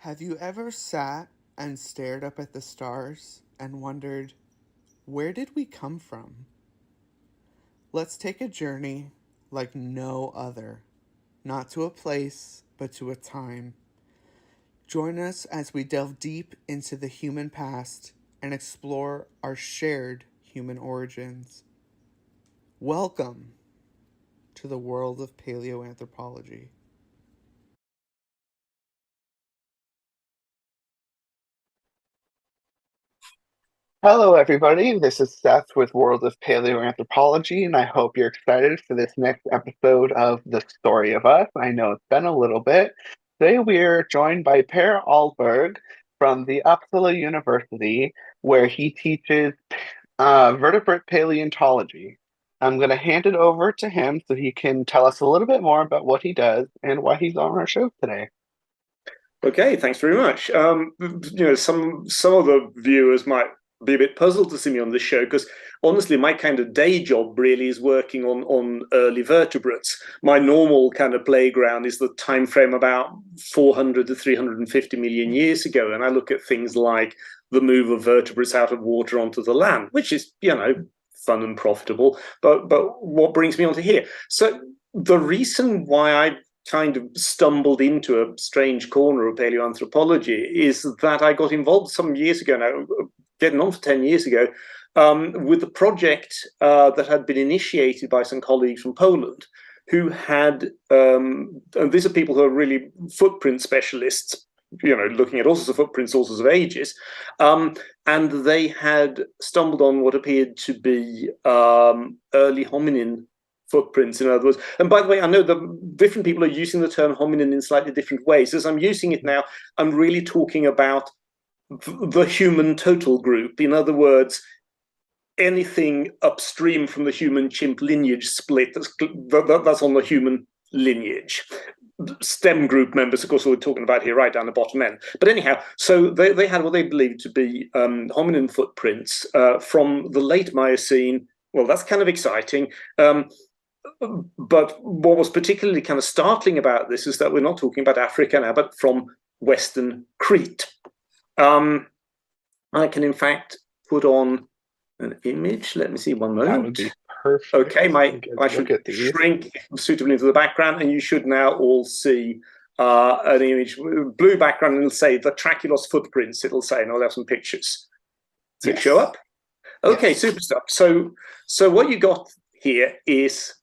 Have you ever sat and stared up at the stars and wondered, where did we come from? Let's take a journey like no other, not to a place, but to a time. Join us as we delve deep into the human past and explore our shared human origins. Welcome to the world of paleoanthropology. Hello, everybody. This is Seth with World of Paleoanthropology, and I hope you're excited for this next episode of The Story of Us. I know it's been a little bit. Today, we're joined by Per Alberg from the Uppsala University, where he teaches vertebrate paleontology. I'm going to hand it over to him so he can tell us a little bit more about what he does and why he's on our show today. Okay, thanks very much. Some of the viewers might be a bit puzzled to see me on this show because honestly, my kind of day job really is working on early vertebrates. My normal kind of playground is the time frame about 400 to 350 million years ago, and I look at things like the move of vertebrates out of water onto the land, which is fun and profitable. But what brings me onto here? So the reason why I kind of stumbled into a strange corner of paleoanthropology is that I got involved some years ago now, getting on for 10 years ago, with a project that had been initiated by some colleagues from Poland who had, and these are people who are really footprint specialists, looking at all sorts of footprints, all sorts of ages, and they had stumbled on what appeared to be early hominin footprints, in other words. And by the way, I know that different people are using the term hominin in slightly different ways. As I'm using it now, I'm really talking about the human total group. In other words, anything upstream from the human chimp lineage split, that's on the human lineage. Stem group members, of course, we're talking about here right down the bottom end. But anyhow, so they had what they believed to be hominin footprints from the late Miocene. Well, that's kind of exciting. But what was particularly kind of startling about this is that we're not talking about Africa now, but from Western Crete. I can, in fact, put on an image. Let me see one moment. That would be perfect. Okay, I should shrink suitably into the background, and you should now all see an image, blue background, and it'll say the Trachilos footprints. It'll say, and I'll have some pictures. Does it show up? Okay, yes. Super stuff. So what you got here is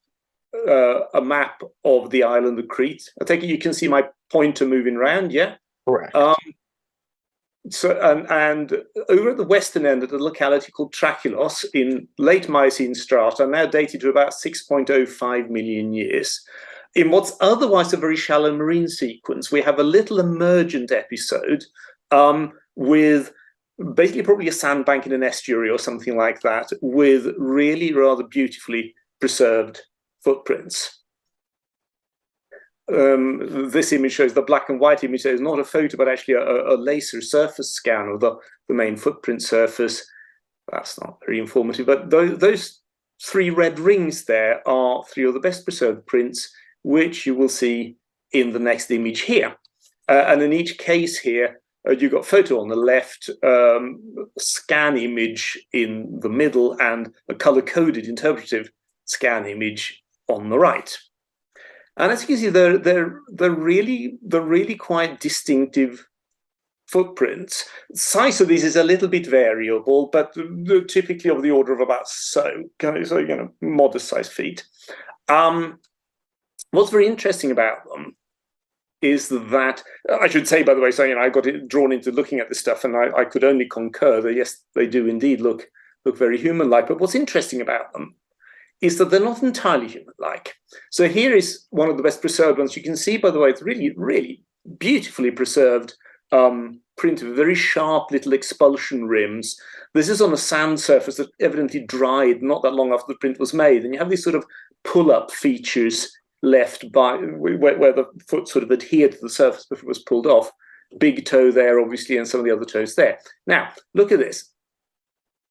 a map of the island of Crete. I take it you can see my pointer moving around, yeah? Correct. And over at the western end at a locality called Trachilos in late Miocene strata, now dated to about 6.05 million years. In what's otherwise a very shallow marine sequence, we have a little emergent episode with basically probably a sandbank in an estuary or something like that, with really rather beautifully preserved footprints. This image shows the black and white image. It's not a photo, but actually a laser surface scan of the main footprint surface. That's not very informative, but those three red rings there are three of the best preserved prints, which you will see in the next image here. And in each case here, you've got photo on the left, scan image in the middle, and a color-coded interpretive scan image on the right. And as you can see, they're really quite distinctive footprints. Size of these is a little bit variable, but typically of the order of about modest sized feet. What's very interesting about them is that, I should say, by the way, so I got drawn into looking at this stuff, and I could only concur that yes, they do indeed look very human-like. But what's interesting about them is that they're not entirely human-like. So here is one of the best preserved ones. You can see, by the way, it's really, really beautifully preserved print of very sharp little expulsion rims. This is on a sand surface that evidently dried not that long after the print was made. And you have these sort of pull-up features left by where the foot sort of adhered to the surface before it was pulled off. Big toe there, obviously, and some of the other toes there. Now, look at this.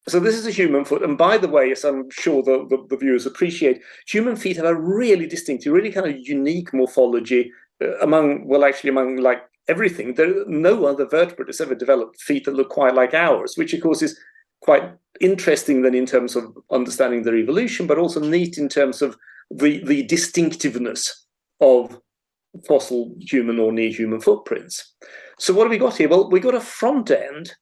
So this is a human foot, and by the way, as I'm sure the viewers appreciate, human feet have a really distinctive, really kind of unique morphology among like everything. No other vertebrate has ever developed feet that look quite like ours, which of course is quite interesting then in terms of understanding their evolution, but also neat in terms of the distinctiveness of fossil human or near human footprints. So what have we got here? Well, we got a front end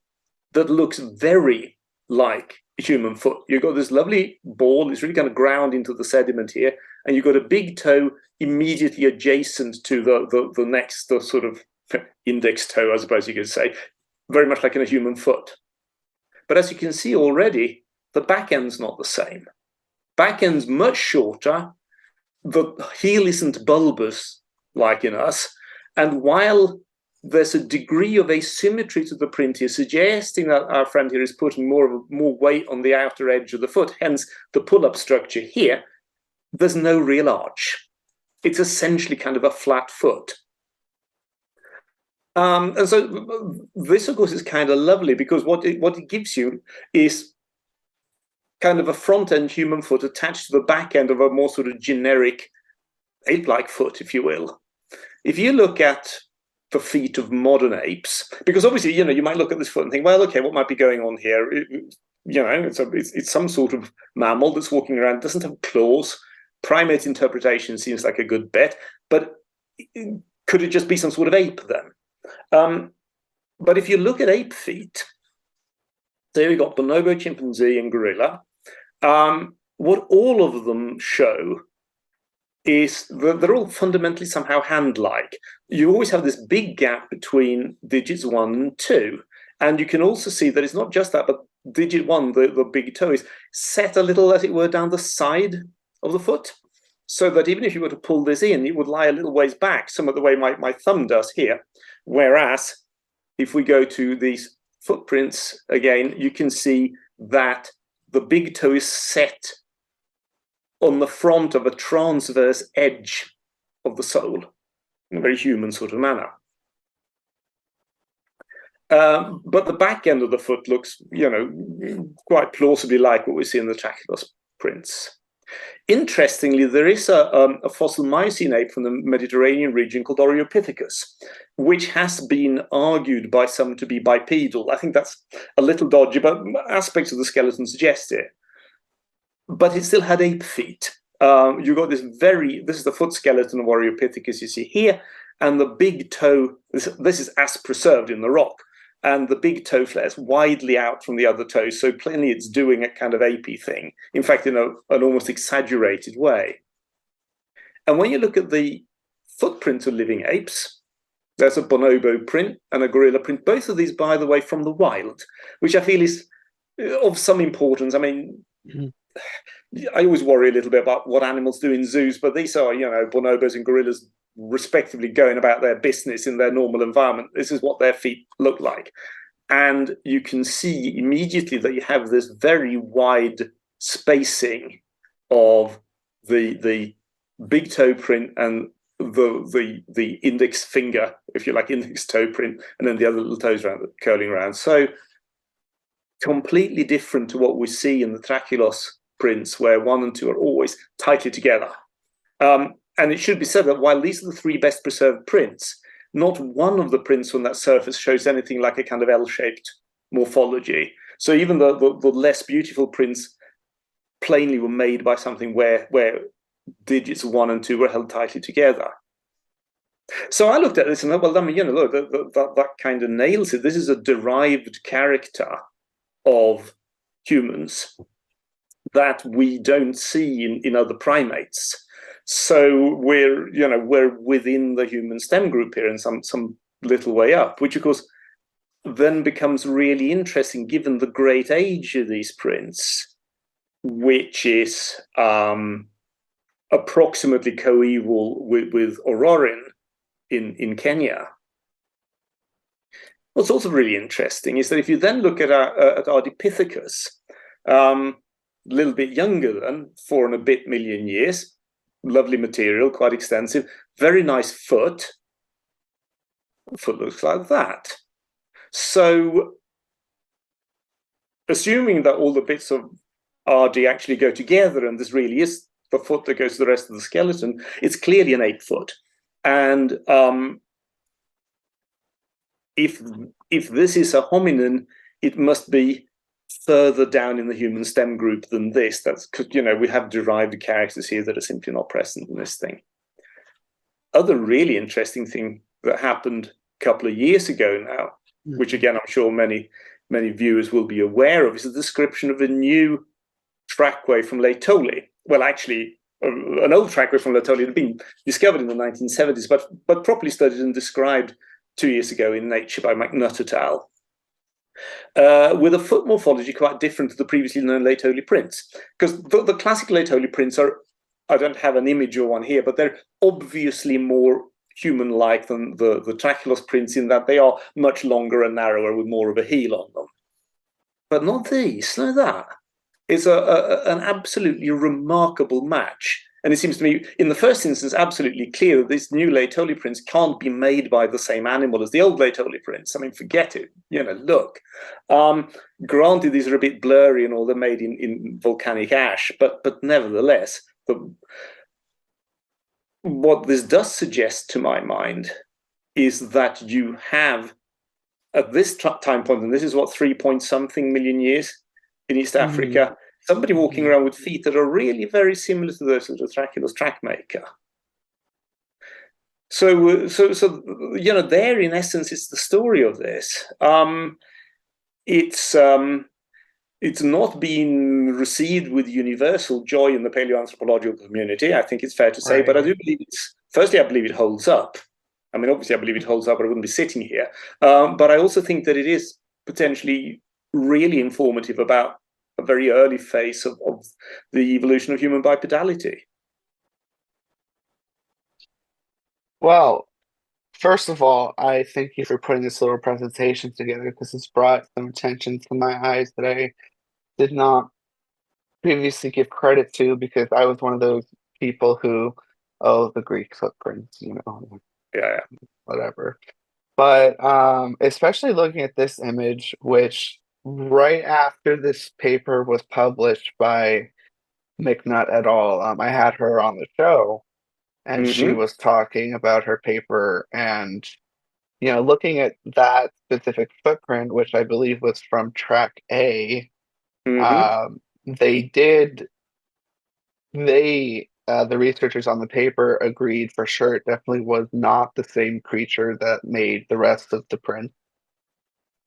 that looks very like a human foot. You've got this lovely ball, it's really kind of ground into the sediment here, and you've got a big toe immediately adjacent to the next, the sort of index toe, I suppose you could say, very much like in a human foot. But as you can see already, the back end's not the same. Back end's much shorter, the heel isn't bulbous like in us, and while there's a degree of asymmetry to the print here, suggesting that our friend here is putting more weight on the outer edge of the foot, hence the pull-up structure here, there's no real arch. It's essentially kind of a flat foot. And so this, of course, is kind of lovely because what it gives you is kind of a front-end human foot attached to the back end of a more sort of generic ape-like foot, if you will. If you look at the feet of modern apes, because obviously, you might look at this foot and think, well, okay, what might be going on here? It's some sort of mammal that's walking around, doesn't have claws. Primate interpretation seems like a good bet, but could it just be some sort of ape then? But if you look at ape feet, there we got bonobo, chimpanzee, and gorilla. What all of them show is that they're all fundamentally somehow hand-like. You always have this big gap between digits 1 and 2. And you can also see that it's not just that, but digit 1, the big toe, is set a little, as it were, down the side of the foot, so that even if you were to pull this in, it would lie a little ways back, some of the way my thumb does here. Whereas, if we go to these footprints again, you can see that the big toe is set on the front of a transverse edge of the sole, in a very human sort of manner. But the back end of the foot looks, quite plausibly like what we see in the Trachilos prints. Interestingly, there is a fossil Miocene ape from the Mediterranean region called Oreopithecus, which has been argued by some to be bipedal. I think that's a little dodgy, but aspects of the skeleton suggest it. But it still had ape feet. You got this is the foot skeleton of Oreopithecus you see here, and the big toe, this is as preserved in the rock, and the big toe flares widely out from the other toes, so plainly it's doing a kind of apey thing, in fact, in an almost exaggerated way. And when you look at the footprints of living apes, there's a bonobo print and a gorilla print, both of these, by the way, from the wild, which I feel is of some importance. I mean, I always worry a little bit about what animals do in zoos, but these are, bonobos and gorillas respectively going about their business in their normal environment. This is what their feet look like. And you can see immediately that you have this very wide spacing of the big toe print and the index finger, if you like, index toe print, and then the other little toes curling around. So completely different to what we see in the Trachilos prints, where 1 and 2 are always tightly together. And it should be said that while these are the 3 best preserved prints, not one of the prints on that surface shows anything like a kind of L-shaped morphology. So even the less beautiful prints plainly were made by something where digits 1 and 2 were held tightly together. So I looked at this and thought, well, I mean, look, that kind of nails it. This is a derived character of humans that we don't see in other primates. So we're within the human stem group here in some little way up, which of course then becomes really interesting given the great age of these prints, which is approximately coeval with Ororin in Kenya. What's also really interesting is that if you then look at Ardipithecus, a little bit younger than 4 and a bit million years, lovely material, quite extensive, very nice foot. The foot looks like that. So, assuming that all the bits of RD actually go together and this really is the foot that goes to the rest of the skeleton, it's clearly an ape foot. And if this is a hominin, it must be further down in the human stem group than this. That's because, we have derived characters here that are simply not present in this thing. Other really interesting thing that happened a couple of years ago now, which again I'm sure many viewers will be aware of, is the description of a new trackway from Laetoli. Well, actually, an old trackway from Laetoli had been discovered in the 1970s, but properly studied and described 2 years ago in Nature by McNutt et al. With a foot morphology quite different to the previously known Laetoli prints. Because the classic Laetoli prints are, I don't have an image or one here, but they're obviously more human-like than the Trachilos prints in that they are much longer and narrower with more of a heel on them. But not these, no that. It's an absolutely remarkable match. And it seems to me, in the first instance, absolutely clear that these new Laetoli prints can't be made by the same animal as the old Laetoli prints. I mean, forget it. Look. Granted, these are a bit blurry and all, they're made in volcanic ash, but nevertheless, what this does suggest to my mind is that you have, at this time point, and this is what, 3-point-something million years in East Africa, somebody walking around with feet that are really very similar to those of the Trachilos trackmaker. So there in essence is the story of this. It's not been received with universal joy in the paleoanthropological community, I think it's fair to say, but I do believe I believe it holds up. I mean, obviously I believe it holds up, or I wouldn't be sitting here. But I also think that it is potentially really informative about a very early phase of the evolution of human bipedality. Well, first of all, I thank you for putting this little presentation together, because it's brought some attention to my eyes that I did not previously give credit to, because I was one of those people who, the Greek footprints, Yeah. whatever. But especially looking at this image, which right after this paper was published by McNutt et al., I had her on the show, and she was talking about her paper, and looking at that specific footprint, which I believe was from track A, the researchers on the paper agreed for sure it definitely was not the same creature that made the rest of the print.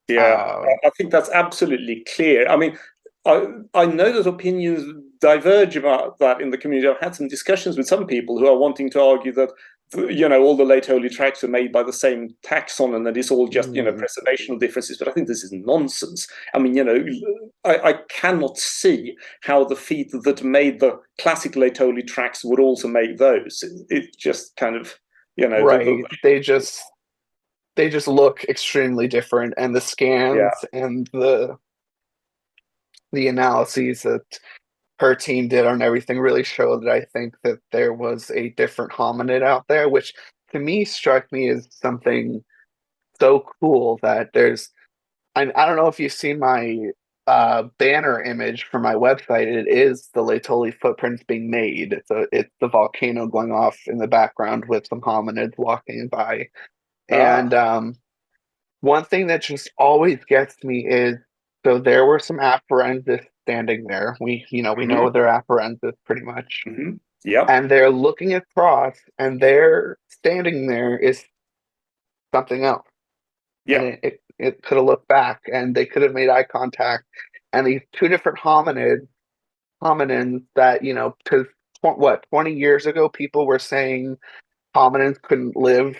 Yeah, I think that's absolutely clear. I mean, I know that opinions diverge about that in the community. I've had some discussions with some people who are wanting to argue that, all the Laetoli tracks are made by the same taxon and that it's all just, preservational differences. But I think this is nonsense. I mean, I cannot see how the feet that made the classic Laetoli tracks would also make those. It just kind of, Right. They just look extremely different, and the scans and the analyses that her team did on everything really showed that I think that there was a different hominid out there, which to me struck me as something so cool that I don't know if you've seen my banner image for my website. It is the Laetoli footprints being made. So it's the volcano going off in the background with some hominids walking by. And one thing that just always gets me is, so there were some afarensis standing there. We know they're afarensis pretty much. Yeah. And they're looking across, and they're standing there is something else. Yeah. And it could have looked back, and they could have made eye contact. And these two different hominins that, because 20 years ago, people were saying hominins couldn't live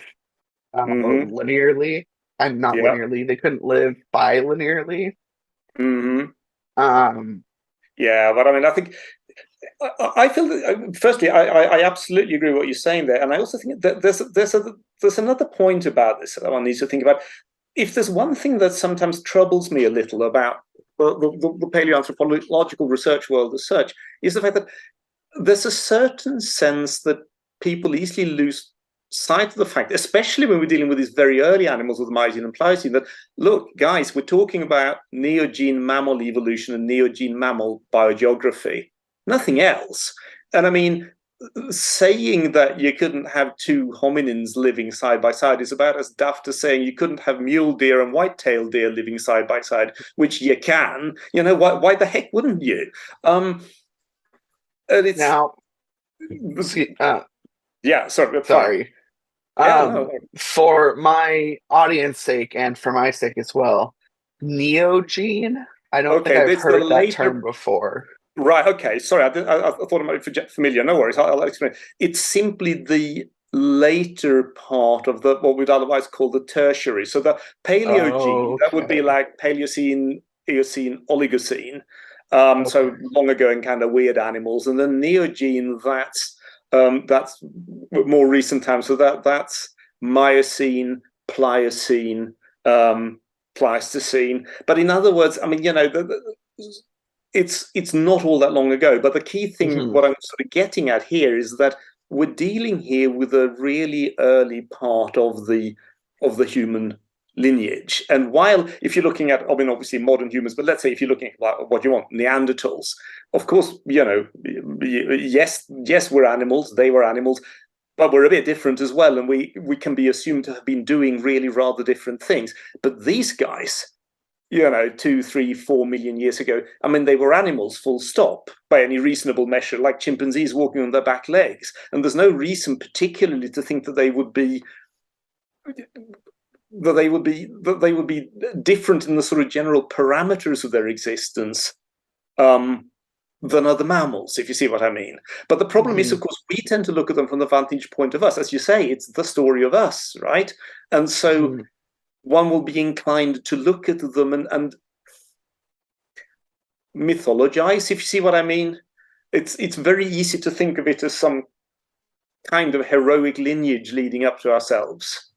linearly, and not linearly, they couldn't live bilinearly. Yeah, but I mean, I think I feel that, firstly, I absolutely agree with what you're saying there, and I also think that there's another point about this that one needs to think about. If there's one thing that sometimes troubles me a little about the paleoanthropological research world as such, is the fact that there's a certain sense that people easily lose sight of the fact, especially when we're dealing with these very early animals with Miocene and Pliocene, that, look, guys, we're talking about Neogene mammal evolution and Neogene mammal biogeography, nothing else. And I mean, saying that you couldn't have two hominins living side by side is about as daft as saying you couldn't have mule deer and white-tailed deer living side by side, which you can. Why the heck wouldn't you? And it's Now, yeah, sorry. sorry. Yeah, no. For my audience sake and for my sake as well, neogene. I don't think I've heard that term before. Right. Okay. Sorry. I thought it might be familiar. No worries. I'll explain. It's simply the later part of what we'd otherwise call the tertiary. So the Paleogene, that would be like Paleocene, Eocene, Oligocene. So long ago in kind of weird animals, and then Neogene, that's more recent times. So that's Miocene, Pliocene, Pleistocene. But in other words, I mean, it's not all that long ago. But the key thing, what I'm sort of getting at here, is that we're dealing here with a really early part of the human lineage. And while, if you're looking at, I mean, obviously modern humans, but let's say if you're looking at what you want, Neanderthals, of course, yes, we're animals, they were animals, but we're a bit different as well. And we can be assumed to have been doing really rather different things. But these guys, 2, 3, 4 million years ago, I mean, they were animals, full stop, by any reasonable measure, like chimpanzees walking on their back legs. And there's no reason particularly to think that they would be different in the sort of general parameters of their existence than other mammals, if you see what I mean. But the problem is, of course, we tend to look at them from the vantage point of us. As you say, it's the story of us, right? And so one will be inclined to look at them and mythologize, if you see what I mean. It's very easy to think of it as some kind of heroic lineage leading up to ourselves,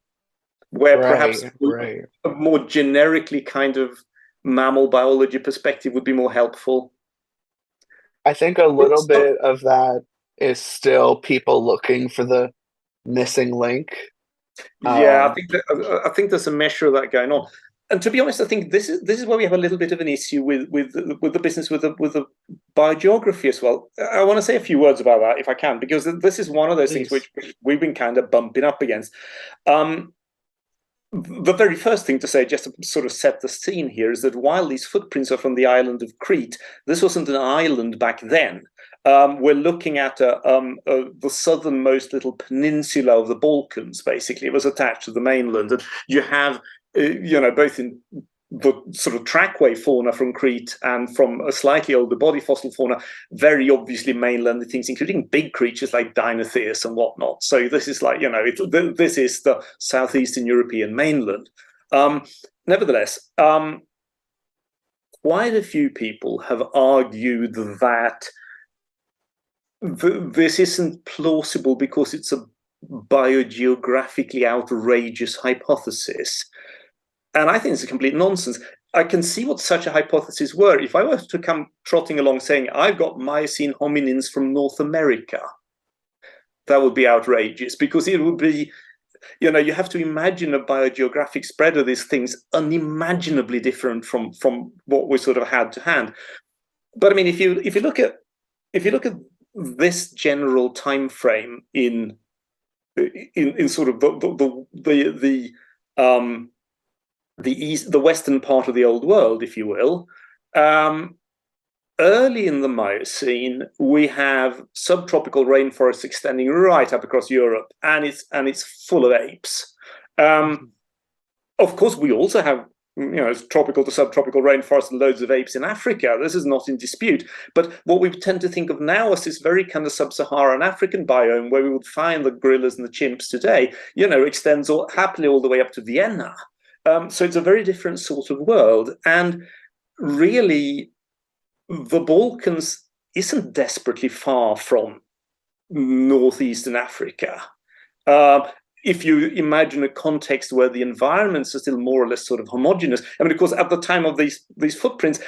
where perhaps a more generically kind of mammal biology perspective would be more helpful. I think a little bit of that is still people looking for the missing link. Yeah, I think there's a measure of that going on. And to be honest, I think this is where we have a little bit of an issue with the business with the biogeography as well. I want to say a few words about that if I can, because this is one of those things which we've been kind of bumping up against. The very first thing to say, just to sort of set the scene here, is that while these footprints are from the island of Crete, this wasn't an island back then. We're looking at the southernmost little peninsula of the Balkans, basically. It was attached to the mainland. And you have, both in the sort of trackway fauna from Crete and from a slightly older body fossil fauna, very obviously mainland things, including big creatures like Dinotheus and whatnot. So this is like, this is the southeastern European mainland. Nevertheless, quite a few people have argued that this isn't plausible because it's a biogeographically outrageous hypothesis. And I think it's a complete nonsense. I can see what such a hypothesis were. If I were to come trotting along saying, I've got Miocene hominins from North America, that would be outrageous, because it would be, you have to imagine a biogeographic spread of these things unimaginably different from what we sort of had to hand. But I mean, if you look at this general time frame in sort of the western part of the old world, if you will, early in the Miocene, we have subtropical rainforests extending right up across Europe, and it's full of apes. Of course, we also have tropical to subtropical rainforests and loads of apes in Africa. This is not in dispute. But what we tend to think of now as this very kind of sub-Saharan African biome, where we would find the gorillas and the chimps today, extends happily all the way up to Vienna. So it's a very different sort of world. And really, the Balkans isn't desperately far from northeastern Africa. If you imagine a context where the environments are still more or less sort of homogeneous. I mean, of course, at the time of these footprints,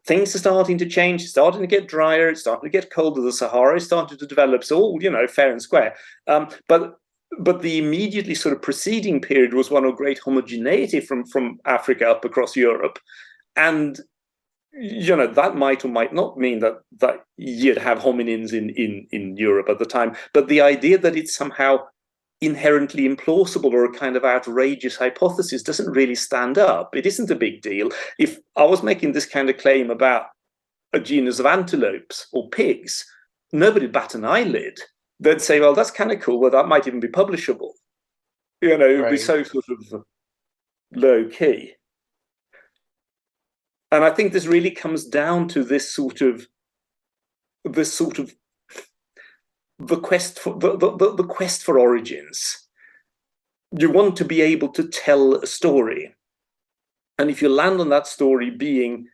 things are starting to change, it's starting to get drier, it's starting to get colder, the Sahara is starting to develop, so all, fair and square. But the immediately sort of preceding period was one of great homogeneity from Africa up across Europe. And that might or might not mean that you'd have hominins in Europe at the time. But the idea that it's somehow inherently implausible or a kind of outrageous hypothesis doesn't really stand up. It isn't a big deal. If I was making this kind of claim about a genus of antelopes or pigs, nobody'd bat an eyelid. They'd say, well, that's kind of cool. Well, that might even be publishable. It would be so sort of low key. And I think this really comes down to this sort of the quest for the quest for origins. You want to be able to tell a story, and if you land on that story being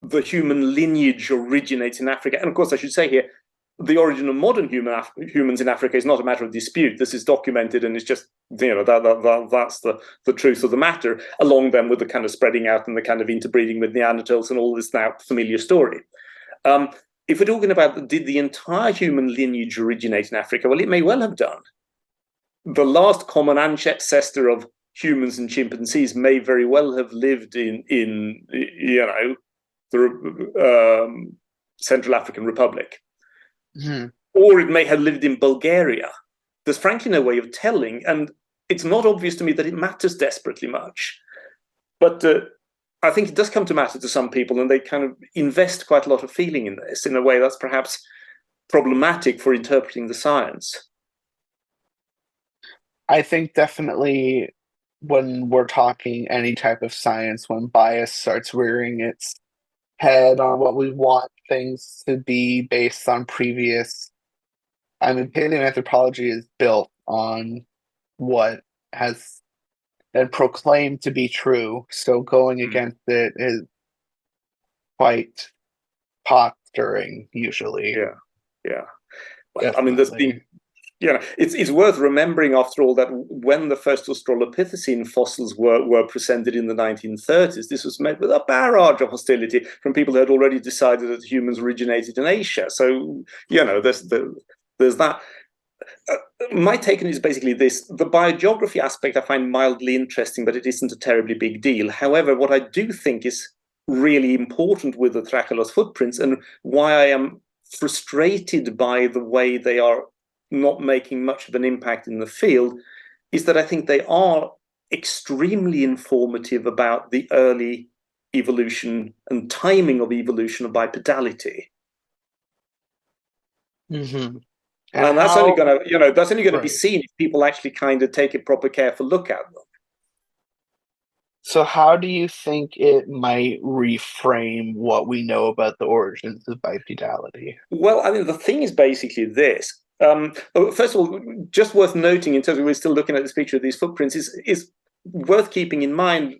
the human lineage originates in Africa, and of course I should say here, the origin of modern humans in Africa is not a matter of dispute. This is documented, and it's just that's the truth of the matter. Along then with the kind of spreading out and the kind of interbreeding with Neanderthals and all this now familiar story. If we're talking about did the entire human lineage originate in Africa, well, it may well have done. The last common ancestor of humans and chimpanzees may very well have lived in the Central African Republic. Mm-hmm. Or it may have lived in Bulgaria. There's frankly no way of telling, and it's not obvious to me that it matters desperately much. But I think it does come to matter to some people, and they kind of invest quite a lot of feeling in this in a way that's perhaps problematic for interpreting the science. I think definitely when we're talking any type of science, when bias starts rearing its head on what we want things to be based on previous. I mean, paleoanthropology is built on what has been proclaimed to be true, so going against it is quite pot-stirring, usually. Yeah. Well, I mean, there's been, it's worth remembering, after all, that when the first Australopithecine fossils were presented in the 1930s, this was met with a barrage of hostility from people who had already decided that humans originated in Asia. So, there's that. My take on it is basically this. The biogeography aspect I find mildly interesting, but it isn't a terribly big deal. However, what I do think is really important with the Trachilos footprints, and why I am frustrated by the way they are not making much of an impact in the field, is that I think they are extremely informative about the early evolution and timing of evolution of bipedality. Mm-hmm. And that's only going to be seen if people actually kind of take a proper careful look at them. So how do you think it might reframe what we know about the origins of bipedality? Well, I mean, the thing is basically this. First of all, just worth noting, in terms of we're still looking at this picture of these footprints, is worth keeping in mind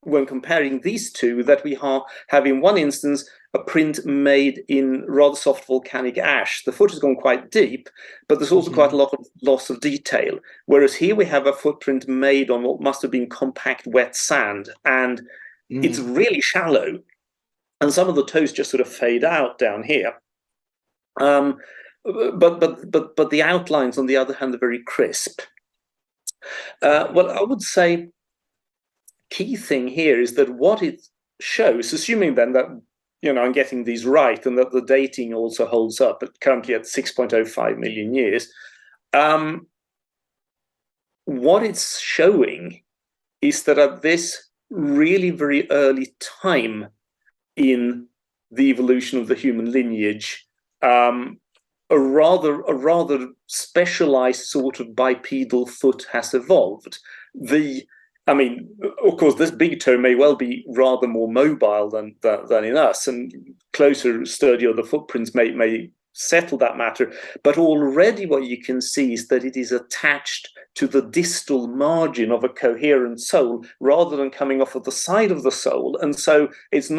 when comparing these two, that we have in one instance a print made in rather soft volcanic ash. The foot has gone quite deep, but there's also quite a lot of loss of detail. Whereas here we have a footprint made on what must have been compact wet sand, and it's really shallow, and some of the toes just sort of fade out down here. But the outlines, on the other hand, are very crisp. Well, I would say key thing here is that what it shows, assuming then that I'm getting these right and that the dating also holds up, currently at 6.05 million years, what it's showing is that at this really very early time in the evolution of the human lineage, a rather specialized sort of bipedal foot has evolved. Of course, this big toe may well be rather more mobile than in us, and closer study of the footprints may settle that matter. But already what you can see is that it is attached to the distal margin of a coherent sole rather than coming off of the side of the sole. And so its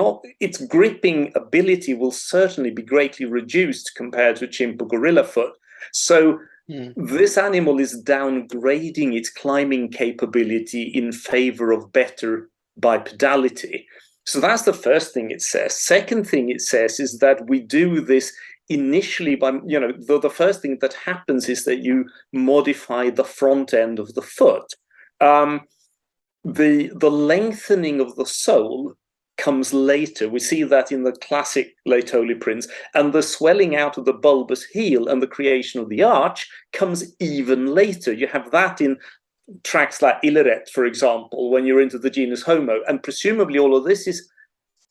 gripping ability will certainly be greatly reduced compared to a chimp or gorilla foot. So this animal is downgrading its climbing capability in favor of better bipedality. So that's the first thing it says. Second thing it says is that we do this initially by, the first thing that happens is that you modify the front end of the foot. The lengthening of the sole comes later. We see that in the classic Laetoli prints, and the swelling out of the bulbous heel and the creation of the arch comes even later. You have that in tracks like Illeret, for example, when you're into the genus Homo, and presumably all of this is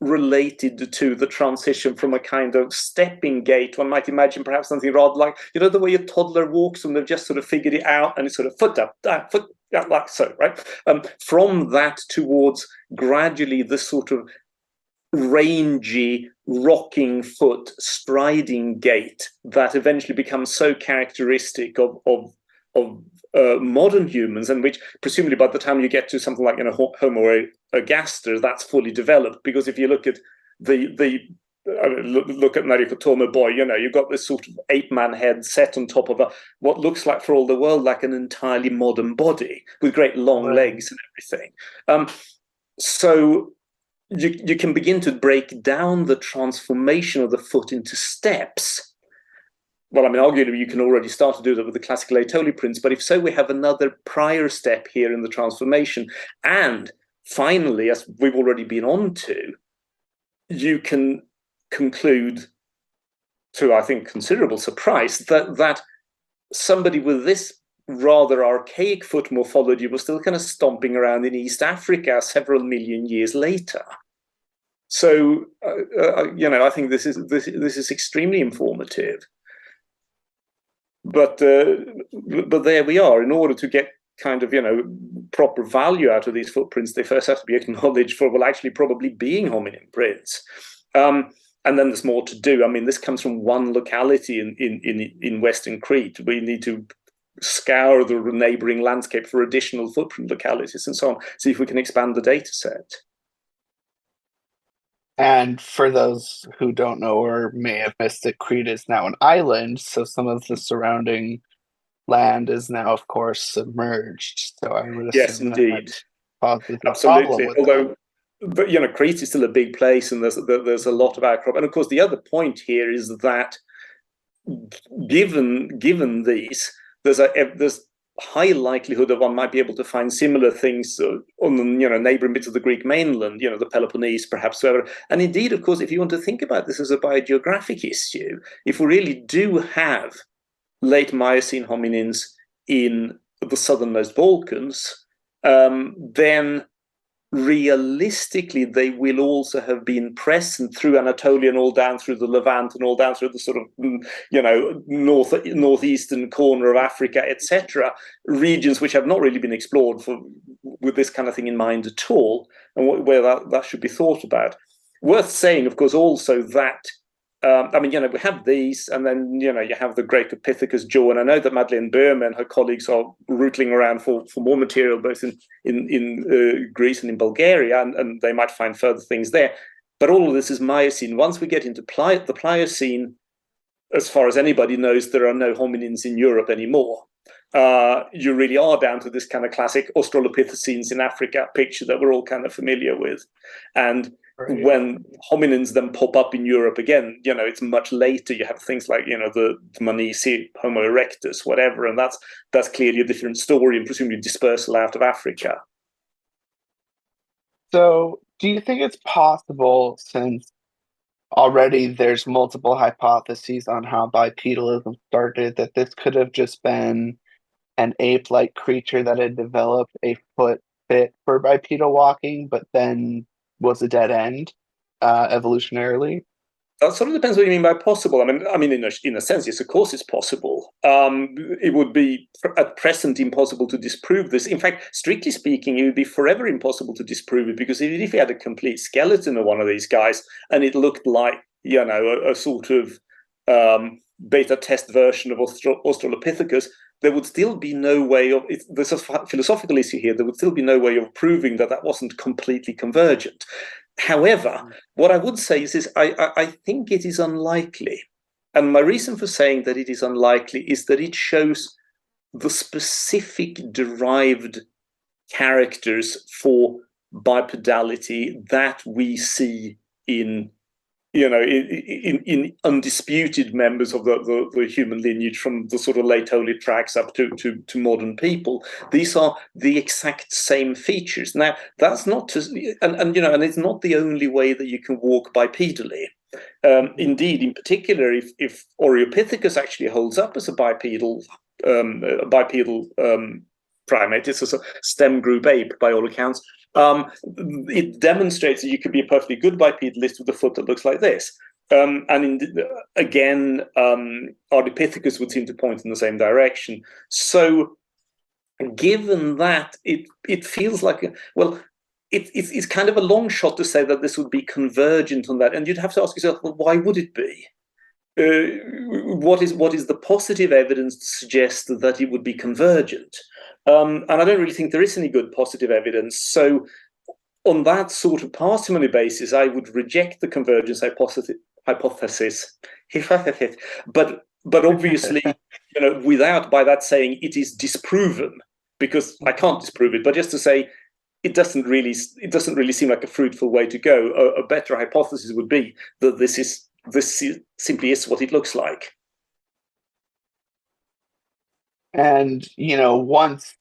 related to the transition from a kind of stepping gait. One might imagine perhaps something rather like, the way a toddler walks and they've just sort of figured it out, and it's sort of foot up, foot up, like so, right? From that towards gradually the sort of rangy, rocking foot, striding gait that eventually becomes so characteristic of modern humans, and which presumably by the time you get to something like Homo ergaster, that's fully developed. Because if you look at look at Narikotomo boy, you've got this sort of ape-man head set on top of what looks like, for all the world, like an entirely modern body with great long legs and everything. So you can begin to break down the transformation of the foot into steps. Well, I mean, arguably, you can already start to do that with the classical Laetoli prints, but if so, we have another prior step here in the transformation. And finally, as we've already been on to, you can conclude, to, I think, considerable surprise, that somebody with this rather archaic foot morphology was still kind of stomping around in East Africa several million years later. So, I think this is extremely informative. But there we are. In order to get kind of proper value out of these footprints, they first have to be acknowledged for actually probably being hominin prints. And then there's more to do. I mean, this comes from one locality in Western Crete. We need to scour the neighboring landscape for additional footprint localities and so on. See if we can expand the data set. And for those who don't know or may have missed it, Crete is now an island, so some of the surrounding land is now, of course, submerged. So I would assume yes, indeed, causes a absolutely. problem with Although, but Crete is still a big place, and there's a lot of outcrop. And of course, the other point here is that given these, there's high likelihood that one might be able to find similar things on the neighboring bits of the Greek mainland, the Peloponnese, perhaps. And indeed, of course, if you want to think about this as a biogeographic issue, if we really do have late Miocene hominins in the southernmost Balkans, then realistically they will also have been present through Anatolia and all down through the Levant and all down through the sort of northeastern corner of Africa, etc., regions which have not really been explored with this kind of thing in mind at all, and where that should be thought about. Worth saying, of course, also that we have these, and then you have the Greco-Pithecus jaw, and I know that Madeleine Boehme and her colleagues are rootling around for more material both in Greece and in Bulgaria, and they might find further things there. But all of this is Miocene. Once we get into the Pliocene, as far as anybody knows, there are no hominins in Europe anymore. You really are down to this kind of classic Australopithecines in Africa picture that we're all kind of familiar with, and when hominins then pop up in Europe again, it's much later. You have things like, the Dmanisi, Homo erectus, whatever, and that's clearly a different story and presumably dispersal out of Africa. So do you think it's possible, since already there's multiple hypotheses on how bipedalism started, that this could have just been an ape-like creature that had developed a foot fit for bipedal walking, but then was a dead end evolutionarily? That sort of depends what you mean by possible. I mean, in a sense, yes, of course, it's possible. It would be at present impossible to disprove this. In fact, strictly speaking, it would be forever impossible to disprove it, because even if you had a complete skeleton of one of these guys and it looked like a sort of beta test version of Australopithecus, there would still be no way of it. There's a philosophical issue here. There would still be no way of proving that wasn't completely convergent. However, what I would say is I think it is unlikely. And my reason for saying that it is unlikely is that it shows the specific derived characters for bipedality that we see in in undisputed members of the human lineage from the sort of Laetoli tracks up to modern people. These are the exact same features. Now, that's not to, and it's not the only way that you can walk bipedally. Indeed, in particular, if Oreopithecus actually holds up as a bipedal primate, it's a stem group ape by all accounts. It demonstrates that you could be a perfectly good bipedalist with a foot that looks like this. Again, Ardipithecus would seem to point in the same direction. So, given that, it feels like it's kind of a long shot to say that this would be convergent on that, and you'd have to ask yourself, well, why would it be? What is the positive evidence to suggest that it would be convergent? And I don't really think there is any good positive evidence. So on that sort of parsimony basis, I would reject the convergence hypothesis. But obviously, without by that saying it is disproven, because I can't disprove it, but just to say it doesn't really seem like a fruitful way to go. A better hypothesis would be that this simply is what it looks like. And, once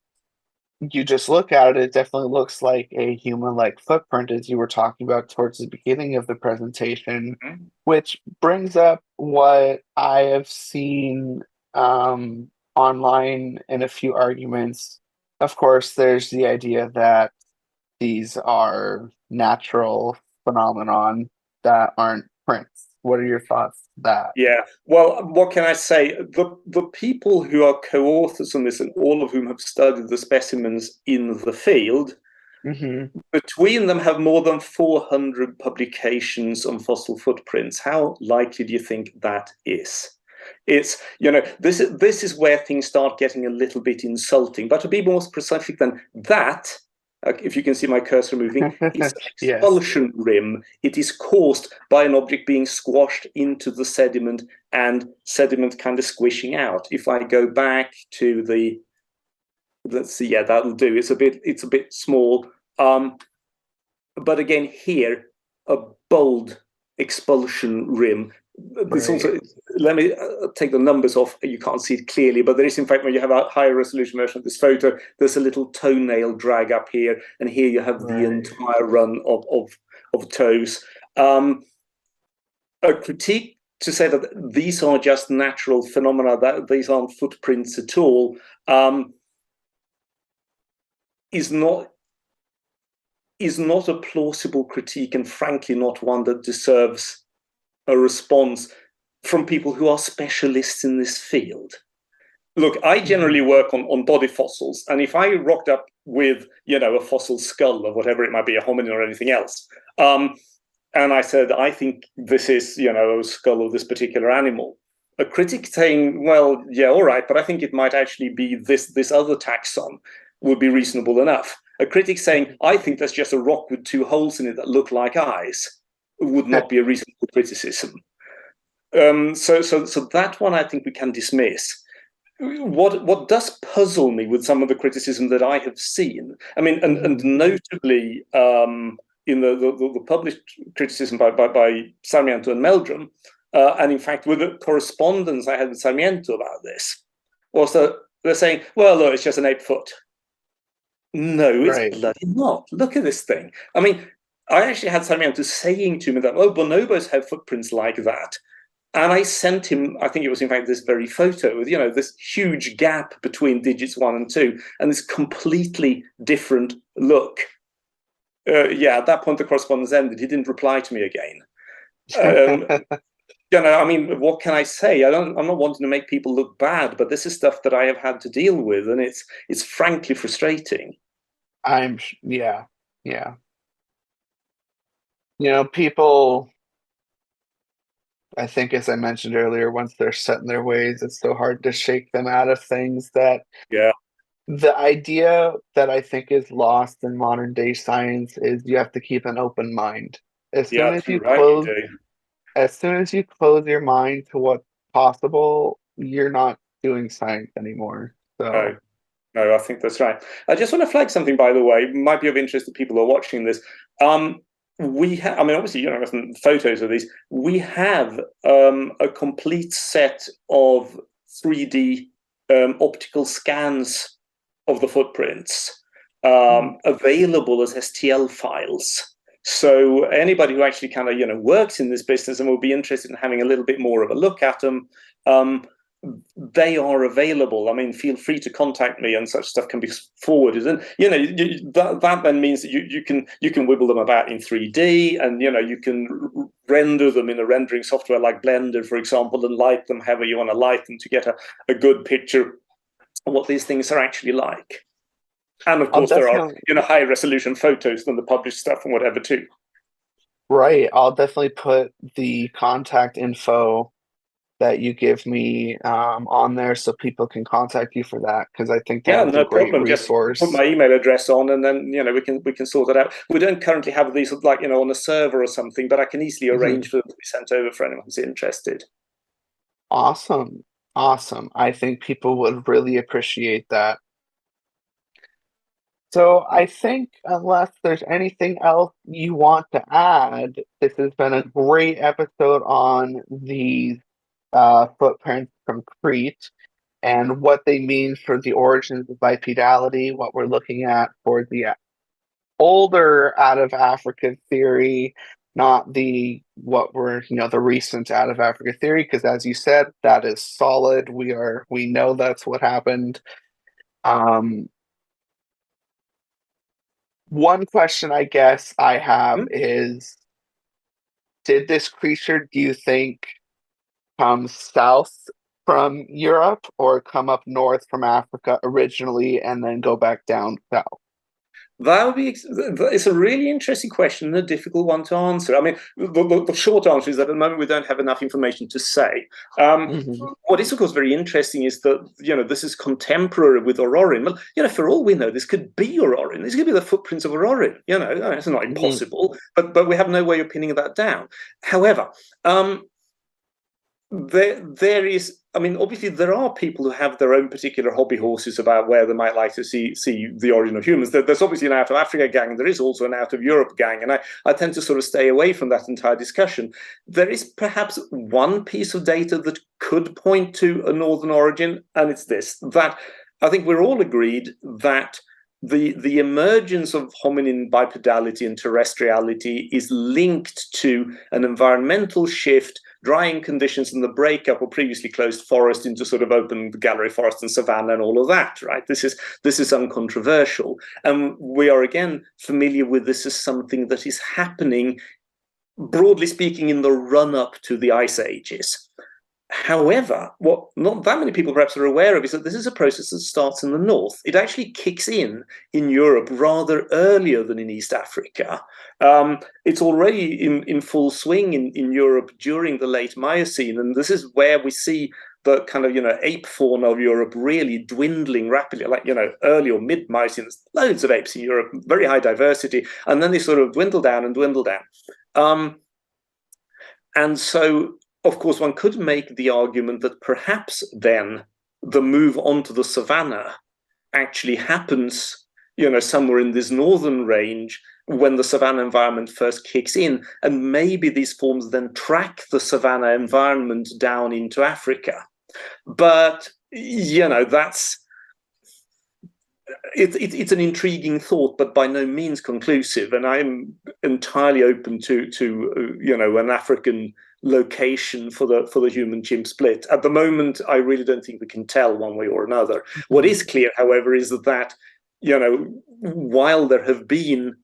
you just look at it, it definitely looks like a human-like footprint, as you were talking about towards the beginning of the presentation, which brings up what I have seen online in a few arguments. Of course, there's the idea that these are natural phenomenon that aren't prints. What are your thoughts on that? Yeah, well, what can I say? The people who are co-authors on this, and all of whom have studied the specimens in the field, between them have more than 400 publications on fossil footprints. How likely do you think that is? It's, this is where things start getting a little bit insulting. But to be more specific than that, if you can see my cursor moving, it's an expulsion rim. It is caused by an object being squashed into the sediment and sediment kind of squishing out. If I go back to the, let's see, yeah, that'll do. It's a bit small. But again, here, a bold expulsion rim. This also, let me take the numbers off. You can't see it clearly, but there is, in fact, when you have a higher resolution version of this photo, there's a little toenail drag up here, and here you have the entire run of toes. A critique to say that these are just natural phenomena, that these aren't footprints at all, is not a plausible critique, and frankly not one that deserves a response from people who are specialists in this field. Look, I generally work on body fossils, and if I rocked up with, a fossil skull or whatever it might be, a hominin or anything else, and I said, I think this is, a skull of this particular animal, a critic saying, well, yeah, all right, but I think it might actually be this other taxon would be reasonable enough. A critic saying, I think that's just a rock with two holes in it that look like eyes, would not be a reasonable criticism. So that one I think we can dismiss. What does puzzle me with some of the criticism that I have seen, I mean, and notably in the published criticism by Sarmiento and Meldrum, and in fact with the correspondence I had with Sarmiento about this, was that they're saying, well, look, it's just an ape foot. No, it's bloody not. Look at this thing. I mean, I actually had Sarmiento saying to me that, oh, bonobos have footprints like that. And I sent him, I think it was in fact this very photo with, this huge gap between digits 1 and 2 and this completely different look. At that point, the correspondence ended. He didn't reply to me again. I mean, what can I say? I'm not wanting to make people look bad, but this is stuff that I have had to deal with, and it's frankly frustrating. Yeah. People, I think, as I mentioned earlier, once they're set in their ways, it's so hard to shake them out of things that, the idea that I think is lost in modern day science is you have to keep an open mind. As soon as you close your mind to what's possible, you're not doing science anymore. So. No, I think that's right. I just want to flag something, by the way, might be of interest to people who are watching this. we have, I mean, obviously, you know, photos of these. We have a complete set of 3D optical scans of the footprints available as STL files. So anybody who actually kind of, you know, works in this business and will be interested in having a little bit more of a look at them, they are available. I mean, feel free to contact me, and such stuff can be forwarded. And you know, that then means that you can wibble them about in 3D, and you know, you can render them in a rendering software like Blender, for example, and light them however you want to light them to get a good picture of what these things are actually like. And of course, there are, you know, high resolution photos than the published stuff and whatever too. Right. I'll definitely put the contact info that you give me on there so people can contact you for that, because I think that is a great resource. Just put my email address on, and then you know we can sort that out. We don't currently have these like, you know, on a server or something, but I can easily arrange for them to be sent over for anyone who's interested. Awesome. I think people would really appreciate that. So I think, unless there's anything else you want to add, this has been a great episode on these footprints from Crete and what they mean for the origins of bipedality, what we're looking at for the older out of Africa theory, not the recent out of Africa theory, because as you said, that is solid. We know that's what happened. One question I guess I have is, did this creature, do you think, come south from Europe or come up north from Africa originally and then go back down south? That would be, it's a really interesting question and a difficult one to answer. I mean, the short answer is that at the moment we don't have enough information to say. What is, of course, very interesting is that, you know, this is contemporary with Aurorin. Well, you know, for all we know, this could be Aurorin. This could be the footprints of Aurorin. You know, it's not impossible, but we have no way of pinning that down. However, there is, I mean, obviously there are people who have their own particular hobby horses about where they might like to see the origin of humans. There's obviously an out of Africa gang, and there is also an out of Europe gang, and I tend to sort of stay away from that entire discussion. There is perhaps one piece of data that could point to a northern origin, and it's this, that I think we're all agreed that the emergence of hominin bipedality and terrestriality is linked to an environmental shift, drying conditions, and the breakup of previously closed forest into sort of open gallery forest and savanna and all of that, right? This is uncontroversial. And we are again familiar with this as something that is happening, broadly speaking, in the run-up to the ice ages. However, what not that many people perhaps are aware of is that this is a process that starts in the north. It actually kicks in Europe rather earlier than in East Africa. It's already in full swing in Europe during the late Miocene, and this is where we see the kind of, you know, ape fauna of Europe really dwindling rapidly, like, you know, early or mid Miocene. There's loads of apes in Europe, very high diversity, and then they sort of dwindle down. And so, of course, one could make the argument that perhaps then the move onto the savanna actually happens, you know, somewhere in this northern range when the savanna environment first kicks in, and maybe these forms then track the savanna environment down into Africa. But, you know, it's an intriguing thought, but by no means conclusive. And I'm entirely open to you know, an African location for the human chimp split. At the moment, I really don't think we can tell one way or another. What is clear, however, is that, you know, while there have been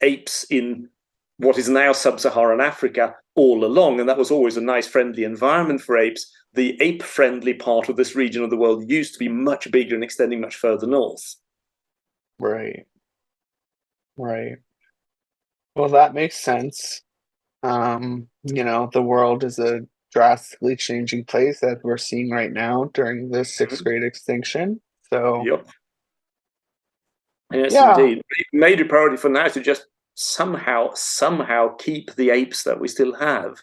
apes in what is now sub-Saharan Africa all along, and that was always a nice, friendly environment for apes, the ape-friendly part of this region of the world used to be much bigger and extending much further north. Right. Well, that makes sense. You know, the world is a drastically changing place, as we're seeing right now during the sixth great extinction. So, yep. Yes, indeed. Major priority for now is to just somehow keep the apes that we still have.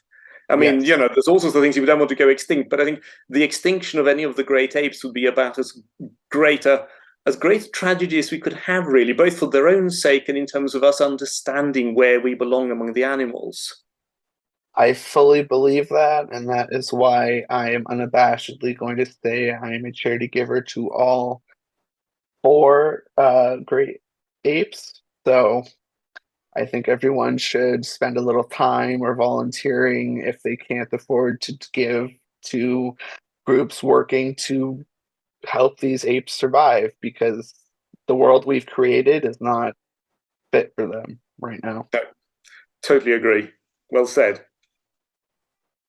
I mean, you know, there's all sorts of things you don't want to go extinct, but I think the extinction of any of the great apes would be about as great a as great a tragedy as we could have, really, both for their own sake and in terms of us understanding where we belong among the animals. I fully believe that, and that is why I am unabashedly going to say I am a charity giver to all four great apes. So I think everyone should spend a little time or volunteering if they can't afford to give to groups working to help these apes survive, because the world we've created is not fit for them right now. No, totally agree. Well said.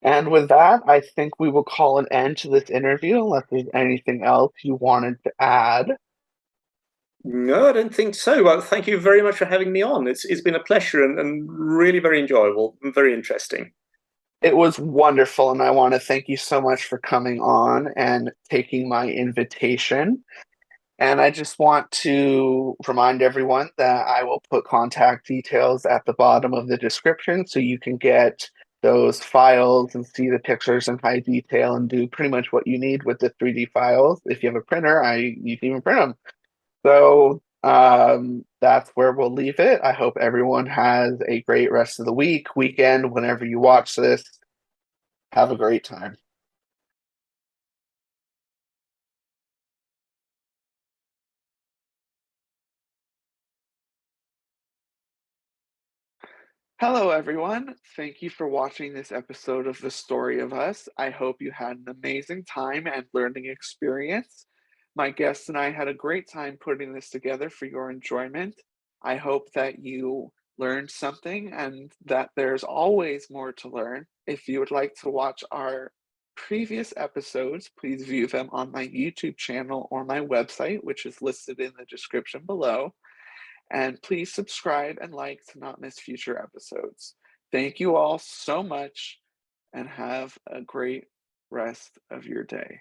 And with that, I think we will call an end to this interview unless there's anything else you wanted to add. No, I don't think so. Well, thank you very much for having me on. It's been a pleasure and really very enjoyable and very interesting. It was wonderful, and I want to thank you so much for coming on and taking my invitation. And I just want to remind everyone that I will put contact details at the bottom of the description so you can get those files and see the pictures in high detail and do pretty much what you need with the 3D files. If you have a printer, you can even print them. So that's where we'll leave it. I hope everyone has a great rest of the weekend, whenever you watch this. Have a great time. Hello, everyone. Thank you for watching this episode of The Story of Us. I hope you had an amazing time and learning experience. My guests and I had a great time putting this together for your enjoyment. I hope that you learned something and that there's always more to learn. If you would like to watch our previous episodes, please view them on my YouTube channel or my website, which is listed in the description below. And please subscribe and like to not miss future episodes. Thank you all so much and have a great rest of your day.